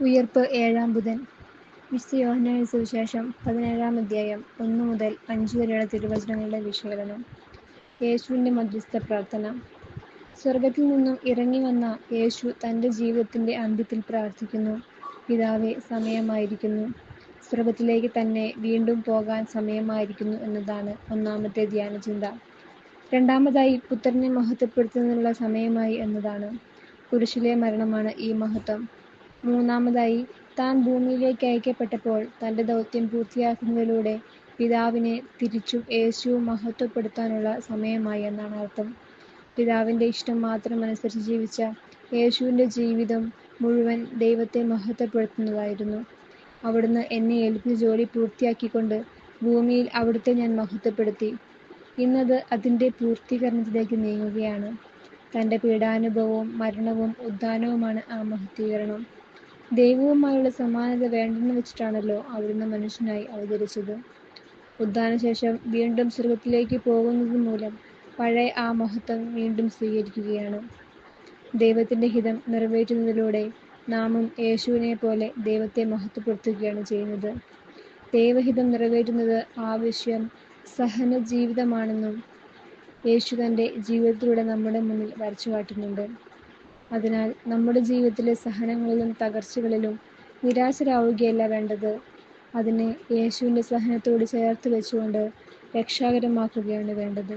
ഉയിർപ്പ് ഏഴാം ബുധൻ. വിശുദ്ധ യോഹന്നാന്റെ സുവിശേഷം 17-ാം അധ്യായം 1 മുതൽ 5 വരെയുള്ള തിരുവചനങ്ങളുടെ വിശകലനം. യേശുവിന്റെ മധ്യസ്ഥ പ്രാർത്ഥന. സ്വർഗ്ഗത്തിൽ നിന്നും ഇറങ്ങിവന്ന യേശു തന്റെ ജീവിതത്തിന്റെ അന്ത്യത്തിൽ പ്രാർത്ഥിക്കുന്നു. പിതാവേ, സമയമായിരിക്കുന്നു. സ്വർഗ്ഗത്തിലേക്ക് തന്നെ വീണ്ടും പോകാൻ സമയമായിരിക്കുന്നു എന്നതാണ് ഒന്നാമത്തെ ധ്യാനചിന്ത. രണ്ടാമതായി, പുത്രനെ മഹത്വപ്പെടുത്തുന്നതിനുള്ള സമയമായി എന്നതാണ്. കുരിശിലെ മരണമാണ് ഈ മഹത്വം. മൂന്നാമതായി, താൻ ഭൂമിയിലേക്ക് അയക്കപ്പെട്ടപ്പോൾ തന്റെ ദൗത്യം പൂർത്തിയാക്കുന്നതിലൂടെ പിതാവിനെ തിരിച്ചും യേശുവും മഹത്വപ്പെടുത്താനുള്ള സമയമായി എന്നാണ് അർത്ഥം. പിതാവിന്റെ ഇഷ്ടം മാത്രം അനുസരിച്ച് ജീവിച്ച യേശുവിന്റെ ജീവിതം മുഴുവൻ ദൈവത്തെ മഹത്വപ്പെടുത്തുന്നതായിരുന്നു. അവിടുന്ന് എന്നെ ഏൽപ്പിച്ച ജോലി പൂർത്തിയാക്കിക്കൊണ്ട് ഭൂമിയിൽ അവിടുത്തെ ഞാൻ മഹത്വപ്പെടുത്തി. ഇന്നത് അതിന്റെ പൂർത്തീകരണത്തിലേക്ക് നീങ്ങുകയാണ്. തന്റെ പീഡാനുഭവവും മരണവും ഉത്ഥാനവുമാണ് ആ മഹത്വീകരണം. ദൈവവുമായുള്ള സമാനത വേണ്ടെന്ന് വെച്ചിട്ടാണല്ലോ അവിടുന്ന് മനുഷ്യനായി അവതരിച്ചത്. ഉത്ഥാനശേഷം വീണ്ടും സ്വർഗ്ഗത്തിലേക്ക് പോകുന്നത് മൂലം പഴയ ആ മഹത്വം വീണ്ടും സ്വീകരിക്കുകയാണ്. ദൈവത്തിന്റെ ഹിതം നിറവേറ്റുന്നതിലൂടെ നാമും യേശുവിനെ പോലെ ദൈവത്തെ മഹത്വപ്പെടുത്തുകയാണ് ചെയ്യുന്നത്. ദൈവഹിതം നിറവേറ്റുന്നത് ആവശ്യം സഹനജീവിതമാണെന്നും യേശു തന്റെ ജീവിതത്തിലൂടെ നമ്മുടെ മുന്നിൽ വരച്ചുകാട്ടുന്നുണ്ട്. അതിനാൽ നമ്മുടെ ജീവിതത്തിലെ സഹനങ്ങളിലും തകർച്ചകളിലും നിരാശരാവുകയല്ല വേണ്ടത്, അതിനെ യേശുവിന്റെ സഹനത്തോട് ചേർത്ത് വെച്ചുകൊണ്ട് രക്ഷാകരമാക്കുകയാണ് വേണ്ടത്.